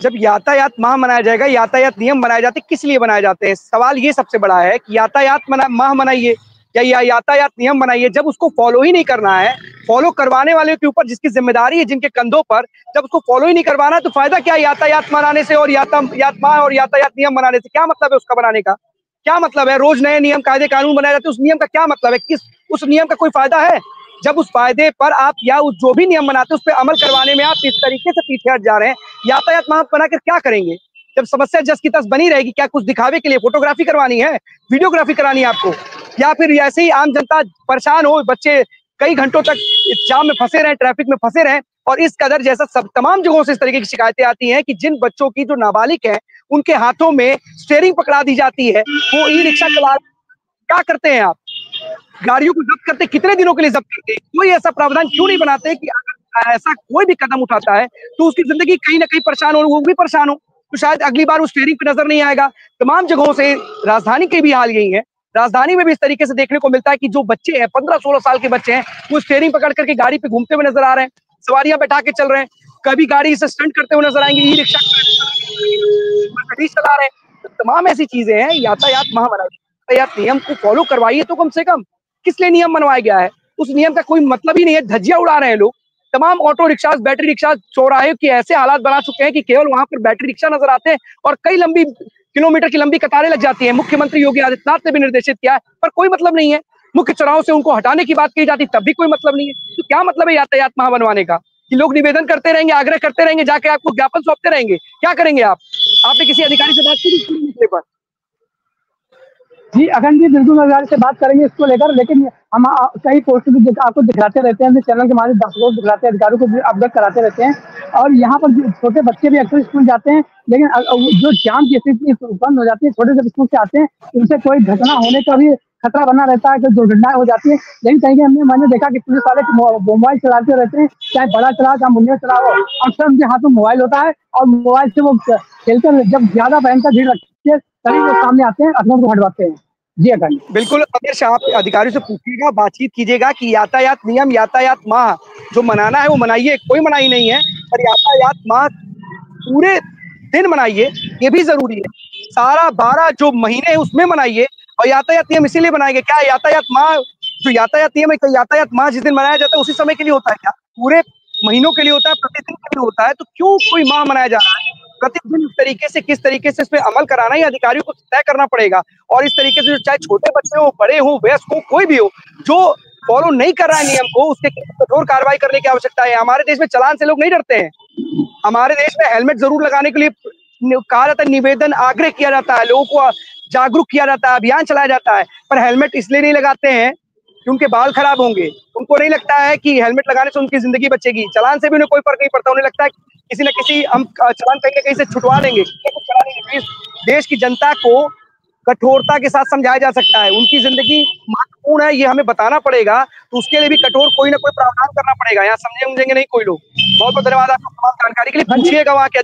जब यातायात माह मनाया जाएगा, यातायात नियम बनाए जाते किस लिए बनाए जाते हैं? सवाल ये सबसे बड़ा है कि यातायात माह मनाइए या यातायात नियम बनाइए, जब उसको फॉलो ही नहीं करना है, फॉलो करवाने वाले के ऊपर जिसकी जिम्मेदारी है, जिनके कंधों पर, जब उसको फॉलो ही नहीं करवाना तो फायदा क्या यातायात मनाने से और यातायात माह और यातायात नियम बनाने से? क्या मतलब है उसका बनाने का? क्या मतलब है? रोज नए नियम कायदे कानून बनाए जाते हैं, उस नियम का क्या मतलब है? किस उस नियम का कोई फायदा है? जब उस फायदे पर आप या उस जो भी नियम बनाते हैं उस पर अमल करवाने में आप इस तरीके से पीछे हट जा रहे हैं, यातायात माह बनाकर क्या करेंगे? जब समस्या जस की तस बनी रहेगी, क्या कुछ दिखावे के लिए फोटोग्राफी करवानी है, वीडियोग्राफी करानी है आपको, या फिर ऐसे ही आम जनता परेशान हो, बच्चे कई घंटों तक इस जाम में फंसे रहे, ट्रैफिक में फंसे रहे? और इस कदर जैसा सब तमाम जगहों से इस तरीके की शिकायतें आती हैं कि जिन बच्चों की जो नाबालिग है उनके हाथों में स्टीयरिंग पकड़ा दी जाती है, वो ई रिक्शा चला, क्या करते हैं आप? गाड़ियों को जब्त करते, कितने दिनों के लिए जब्त करते हैं? कोई ऐसा प्रावधान क्यों नहीं बनाते कि अगर ऐसा कोई भी कदम उठाता है तो उसकी जिंदगी कहीं ना कहीं परेशान हो, वो भी परेशान हो, तो शायद अगली बार उस स्टीयरिंग पे नजर नहीं आएगा। तमाम जगहों से, राजधानी की भी हाल यही है, राजधानी में भी इस तरीके से देखने को मिलता है कि जो बच्चे हैं 15-16 साल के बच्चे हैं, वो स्टीयरिंग पकड़ करके गाड़ी पे घूमते हुए नजर आ रहे हैं, सवारियां बैठा के चल रहे हैं, कभी गाड़ी से स्टंट करते हुए नजर आएंगे, ई रिक्शा चला रहे हैं। तो तमाम ऐसी चीजें हैं। यातायात माह बनाइए, यातायात नियम को फॉलो करवाइए तो कम से कम। किस लिए नियम बनवाया गया है? उस नियम का कोई मतलब ही नहीं है, धज्जियां उड़ा रहे हैं लोग। तमाम ऑटो रिक्शा, बैटरी रिक्शा चौराहे की ऐसे हालात बना चुके हैं कि केवल वहां पर बैटरी रिक्शा नजर आते हैं और कई लंबी किलोमीटर की लंबी कतारें लग जाती है। मुख्यमंत्री योगी आदित्यनाथ ने भी निर्देशित किया है, पर कोई मतलब नहीं है। मुख्य चौराहों से उनको हटाने की बात की जाती, तब भी कोई मतलब नहीं है। तो क्या मतलब है यातायात माह बनवाने का? कि लोग निवेदन करते रहेंगे, आग्रह करते रहेंगे, जाके आपको ज्ञापन सौंपते रहेंगे? क्या करेंगे आप? आपने किसी अधिकारी से बात की इस मसले पर? जी अखंड जी, बिल्कुल अधिकारी से बात करेंगे इसको लेकर, लेकिन हम कई पोस्ट भी आपको दिखलाते रहते हैं, चैनल के माध्यम से 10 लोग दिखलाते हैं, अधिकारियों को भी अवगत कराते रहते हैं। और यहाँ पर छोटे बच्चे भी अक्सर स्कूल जाते हैं, लेकिन जो जाम की स्थिति उत्पन्न हो जाती है, छोटे से स्कूल से आते हैं, उनसे कोई घटना होने का भी खतरा बना रहता है कि दुर्घटनाएं हो जाती है। लेकिन कहीं मैंने देखा कि पुलिस वाले मोबाइल चलाते रहते हैं, चाहे बड़ा चलाओ चाहे मुन्ने चलाओ, अक्सर उनके हाथ में मोबाइल होता है और मोबाइल से वो खेलते हैं। जब ज्यादा भयंकर भीड़ लगती है तभी वो सामने आते हैं, अखनों को हटवाते हैं। जी अखंड। बिल्कुल, अगर आप अधिकारियों से पूछिएगा, बातचीत कीजिएगा कि यातायात नियम, यातायात माह जो मनाना है वो मनाइए, कोई मनाही नहीं है, पर यातायात माह पूरे दिन मनाइए, ये भी जरूरी है। सारा 12 जो महीने है उसमें मनाइए। और यातायात नियम इसीलिए बनाएंगे क्या? यातायात माह, जो यातायात नियम है, यातायात माह जिस दिन मनाया जाता है उसी समय के लिए होता है क्या? पूरे महीनों के लिए होता है, प्रतिदिन के लिए होता है, तो क्यों कोई माह मनाया जा रहा है? प्रतिदिन इस तरीके से, किस तरीके से इस पे अमल कराना है, अधिकारियों को तय करना पड़ेगा। और इस तरीके से चाहे छोटे बच्चे हो, बड़े हो, वयस्क हो, कोई भी हो, जो फॉलो नहीं कर रहा है नियम को, उसके कठोर कार्रवाई करने की आवश्यकता है। हमारे देश में चालान से लोग नहीं डरते हैं। हमारे देश में हेलमेट जरूर लगाने के लिए कहा जाता है, निवेदन, आग्रह किया जाता है, लोगों को जागरूक किया जाता है, अभियान चलाया जाता है, पर हेलमेट इसलिए नहीं लगाते हैं कि उनके बाल खराब होंगे। उनको नहीं लगता है कि हेलमेट लगाने से उनकी जिंदगी बचेगी। चालान से भी उन्हें कोई फर्क नहीं पड़ता। उन्हें लगता है किसी न किसी हम चालान कहीं ना कहीं से छुटवा लेंगे, देश की जनता को कठोरता के साथ समझाया जा सकता है। उनकी जिंदगी महत्वपूर्ण है, ये हमें बताना पड़ेगा, तो उसके लिए भी कठोर कोई ना कोई प्रावधान करना पड़ेगा। यहाँ समझेंगे नहीं कोई लोग। बहुत बहुत धन्यवाद आपको तमाम जानकारी के लिए। पूछिएगा वहाँ के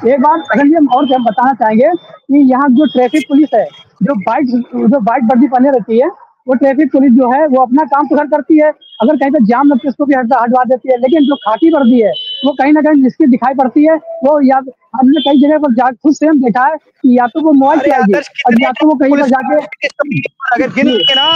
एक बात अगर ये और हम बताना चाहेंगे कि यहाँ जो ट्रैफिक पुलिस है, जो वाइट वर्दी पहने रहती है, वो ट्रैफिक पुलिस जो है वो अपना काम तो करती है। अगर कहीं पे जाम लगती है उसको भी हटवा देती है। लेकिन जो खाकी वर्दी है वो कहीं ना कहीं जिसकी दिखाई पड़ती है, वो या हमने कई जगह पर खुद से हम देखा है कि या तो वो मोबाइल चलाएगी और या तो वो कहीं पर जाके अगर गिन के ना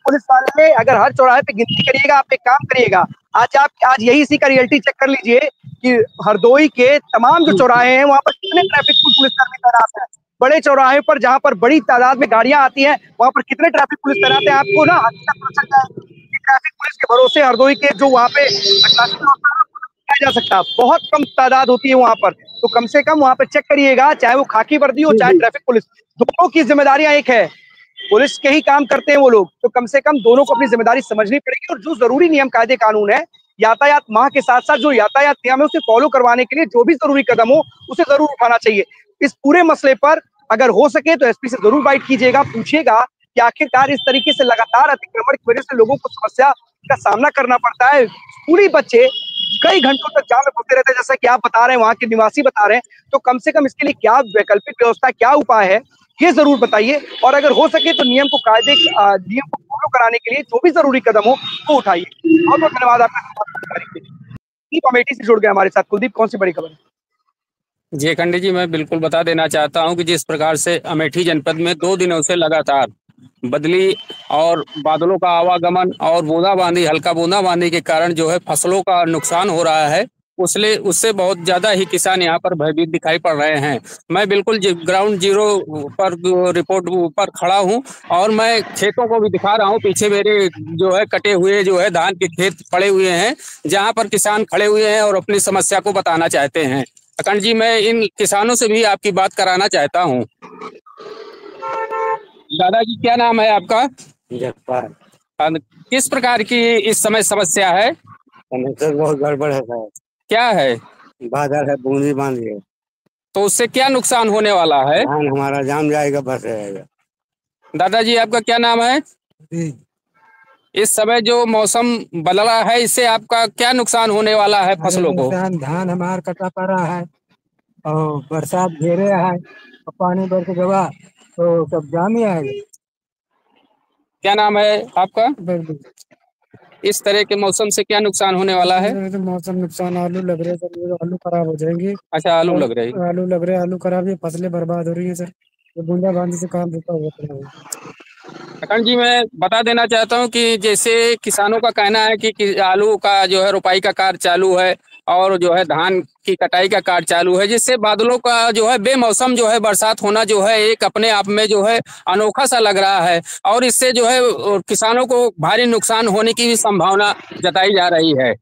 पुलिस वाले, अगर हर चौराहे पे गिनती करिएगा, आप एक काम करिएगा, आज यही इसी का रियलिटी चेक कर लीजिए कि हरदोई के तमाम जो चौराहे हैं वहां पर कितने ट्रैफिक पुलिसकर्मी तैनात हैं। बड़े चौराहे पर जहां पर बड़ी तादाद में गाड़ियां आती हैं वहां पर कितने ट्रैफिक पुलिस तैनात हैं। आपको ना ट्रैफिक पुलिस के भरोसे हरदोई के जो वहाँ पे जा सकता है, बहुत कम तादाद होती है वहां पर। तो कम से कम वहां पर चेक करिएगा, चाहे वो खाकी वर्दी हो चाहे ट्रैफिक पुलिस, दोनों की जिम्मेदारियां एक है। पुलिस के ही काम करते हैं वो लोग, तो कम से कम दोनों को अपनी जिम्मेदारी समझनी पड़ेगी। और जो जरूरी नियम कायदे कानून है यातायात माह के साथ साथ, जो यातायात नियम है उसे फॉलो करवाने के लिए जो भी जरूरी कदम हो उसे जरूर उठाना चाहिए। इस पूरे मसले पर अगर हो सके तो एसपी से जरूर बाइट कीजिएगा, पूछिएगा कि आखिरकार इस तरीके से लगातार अतिक्रमण की वजह से लोगों को समस्या का सामना करना पड़ता है। स्कूली बच्चे कई घंटों तक जाम में फंसे रहते हैं, जैसा कि आप बता रहे हैं, वहां के निवासी बता रहे हैं। तो कम से कम इसके लिए क्या वैकल्पिक व्यवस्था, क्या उपाय है, ये जरूर बताइए। और अगर हो सके तो नियम को फॉलो कराने के लिए जो भी जरूरी कदम हो वो उठाइए। बहुत बहुत धन्यवाद आपका। कुलदीप अमेठी से जुड़ गए हमारे साथ। कुलदीप, कौन सी बड़ी खबर है? जी अखंड जी, मैं बिल्कुल बता देना चाहता हूं कि जिस प्रकार से अमेठी जनपद में 2 दिनों से लगातार बदली और बादलों का आवागमन और बूंदाबांदी, हल्का बूंदाबांदी के कारण जो है फसलों का नुकसान हो रहा है, उससे बहुत ज़्यादा ही किसान यहाँ पर भयभीत दिखाई पड़ रहे हैं। मैं बिल्कुल ग्राउंड जीरो पर रिपोर्ट पर खड़ा हूँ और मैं खेतों को भी दिखा रहा हूँ। पीछे मेरे जो है कटे हुए जो है धान के खेत पड़े हुए हैं, जहाँ पर किसान खड़े हुए हैं और अपनी समस्या को बताना चाहते हैं। अखंड जी, मैं इन किसानों से भी आपकी बात कराना चाहता हूँ। दादाजी, क्या नाम है आपका? जगपाल। किस प्रकार की इस समय समस्या है? समस्या बहुत गड़बड़ है सर। क्या है? बादल है, बूंदी बांदी है। तो उससे क्या नुकसान होने वाला है? धान हमारा जाम जाएगा, बस रहेगा। दादाजी, आपका क्या नाम है? इस समय जो मौसम बदला है, इससे आपका क्या नुकसान होने वाला है फसलों को? धान हमारा कटा पड़ा है और बरसात घेरे है और पानी बरस गवा तो सब जाम ही आएगा। क्या नाम है आपका? इस तरह के मौसम से क्या नुकसान होने वाला है? मौसम नुकसान, आलू लग रहे सर, आलू खराब हो जाएंगे। अच्छा, आलू लग रही है। आलू लग रहे, आलू खराब है, फसलें बर्बाद हो रही है सर। ये बूंदाबांदी से काम रुका हुआ है। अखंड जी, मैं बता देना चाहता हूं कि जैसे किसानों का कहना है कि आलू का जो है रोपाई का कार्य चालू है और जो है धान की कटाई का कार्य चालू है, जिससे बादलों का जो है बेमौसम जो है बरसात होना जो है एक अपने आप में जो है अनोखा सा लग रहा है और इससे जो है किसानों को भारी नुकसान होने की भी संभावना जताई जा रही है।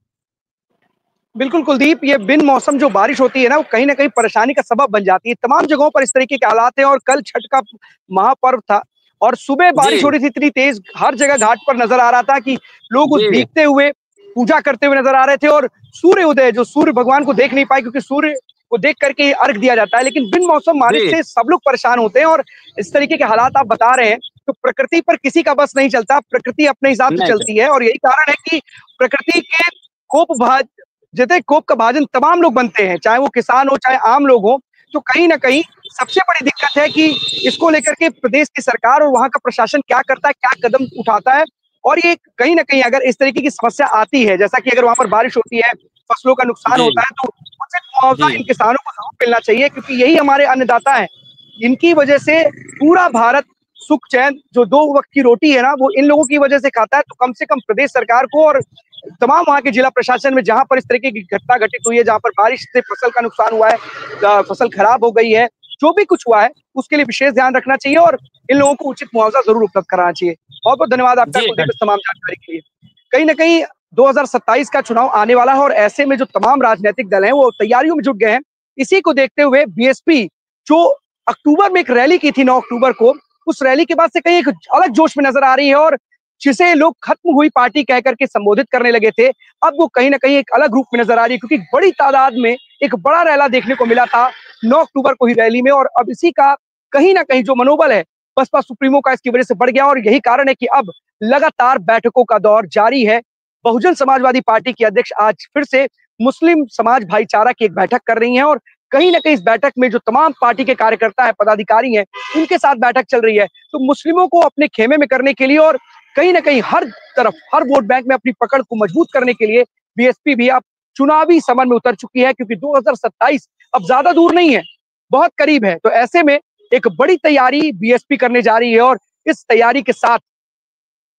बिल्कुल कुलदीप, ये बिन मौसम जो बारिश होती है ना, वो कहीं ना कहीं परेशानी का सबब बन जाती है। तमाम जगहों पर इस तरीके के हालात हैं। और कल छठ का महापर्व था और सुबह बारिश हो रही थी इतनी तेज, हर जगह घाट पर नजर आ रहा था कि लोग उस भीगते हुए पूजा करते हुए नजर आ रहे थे। और सूर्य उदय, जो सूर्य भगवान को देख नहीं पाए क्योंकि सूर्य को देख करके अर्घ दिया जाता है, लेकिन बिन मौसम बारिश से सब लोग परेशान होते हैं। और इस तरीके के हालात आप बता रहे हैं, तो प्रकृति पर किसी का बस नहीं चलता, प्रकृति अपने हिसाब से चलती है। और यही कारण है कि प्रकृति के कोप का भाजन तमाम लोग बनते हैं, चाहे वो किसान हो चाहे आम लोग हो। तो कहीं ना कहीं सबसे बड़ी दिक्कत है कि इसको लेकर के प्रदेश की सरकार और वहां का प्रशासन क्या करता है, क्या कदम उठाता है। और ये कहीं ना कहीं अगर इस तरीके की समस्या आती है, जैसा कि अगर वहां पर बारिश होती है, फसलों का नुकसान होता है, तो उचित मुआवजा इन किसानों को जरूर मिलना चाहिए, क्योंकि यही हमारे अन्नदाता हैं। इनकी वजह से पूरा भारत सुख चैन, जो 2 वक्त की रोटी है ना, वो इन लोगों की वजह से खाता है। तो कम से कम प्रदेश सरकार को और तमाम वहां के जिला प्रशासन में, जहां पर इस तरीके की घटना घटित हुई है, जहां पर बारिश से फसल का नुकसान हुआ है, फसल खराब हो गई है, जो भी कुछ हुआ है, उसके लिए विशेष ध्यान रखना चाहिए और इन लोगों को उचित मुआवजा जरूर उपलब्ध कराना चाहिए। बहुत बहुत धन्यवाद आपका कुलदीप, इस तमाम जानकारी के लिए। कहीं ना कहीं 2027 का चुनाव आने वाला है और ऐसे में जो तमाम राजनीतिक दल हैं वो तैयारियों में जुट गए हैं। इसी को देखते हुए बीएसपी जो अक्टूबर में एक रैली की थी 9 अक्टूबर को, उस रैली के बाद से कहीं एक अलग जोश में नजर आ रही है। और जिसे लोग खत्म हुई पार्टी कह करके संबोधित करने लगे थे, अब वो कहीं ना कहीं एक अलग रूप में नजर आ रही है, क्योंकि बड़ी तादाद में एक बड़ा रैला देखने को मिला था 9 अक्टूबर को ही रैली में। और अब इसी का कहीं ना कहीं जो मनोबल है बसपा सुप्रीमो का, इसकी वजह से बढ़ गया। और यही कारण है कि अब लगातार बैठकों का दौर जारी है। बहुजन समाजवादी पार्टी की अध्यक्ष आज फिर से मुस्लिम समाज भाईचारा की एक बैठक कर रही हैं और कहीं ना कहीं इस बैठक में जो तमाम पार्टी के कार्यकर्ता है, पदाधिकारी हैं, उनके साथ बैठक चल रही है। तो मुस्लिमों को अपने खेमे में करने के लिए और कहीं ना कहीं हर तरफ, हर वोट बैंक में अपनी पकड़ को मजबूत करने के लिए बीएसपी भी अब चुनावी समर में उतर चुकी है, क्योंकि 2027 अब ज्यादा दूर नहीं है, बहुत करीब है। तो ऐसे में एक बड़ी तैयारी बीएसपी करने जा रही है और इस तैयारी के साथ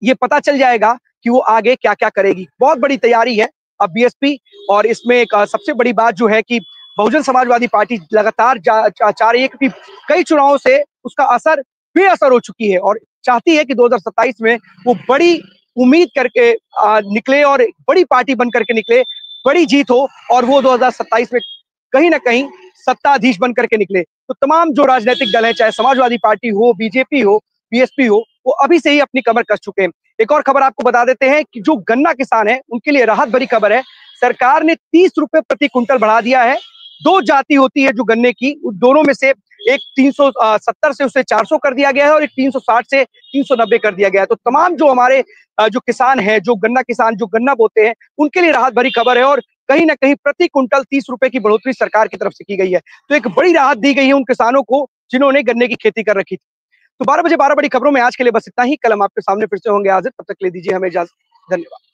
ये पता चल जाएगा कि वो आगे क्या क्या करेगी। बहुत बड़ी तैयारी है अब बीएसपी। और इसमें एक सबसे बड़ी बात जो है कि बहुजन समाजवादी पार्टी लगातार चाह रही है, क्योंकि कई चुनावों से उसका असर बेअसर हो चुकी है और चाहती है कि 2027 में वो बड़ी उम्मीद करके निकले और बड़ी पार्टी बन करके निकले, बड़ी जीत हो और वो 2027 में कहीं ना कहीं सत्ताधीश बन करके निकले। तो तमाम जो राजनीतिक दल है, चाहे समाजवादी पार्टी हो, बीजेपी हो, बीएसपी हो, वो अभी से ही अपनी कमर कस चुके हैं। एक और खबर आपको बता देते हैं कि जो गन्ना किसान है उनके लिए राहत भरी खबर है। सरकार ने 30 रुपए प्रति क्विंटल बढ़ा दिया है। 2 जाति होती है जो गन्ने की, दोनों में से एक 370 से उसे 400 कर दिया गया है और एक 360 से 390 कर दिया गया है। तो तमाम जो हमारे जो किसान हैं, जो गन्ना किसान जो गन्ना बोते हैं, उनके लिए राहत भरी खबर है और कहीं ना कहीं प्रति क्विंटल 30 रुपए की बढ़ोतरी सरकार की तरफ से की गई है। तो एक बड़ी राहत दी गई है उन किसानों को जिन्होंने गन्ने की खेती कर रखी थी। तो 12 बजे 12 बड़ी खबरों में आज के लिए बस इतना ही। कल हम आपके सामने फिर से होंगे हाजिर, तब तक ले दीजिए हमें इजाजत। धन्यवाद।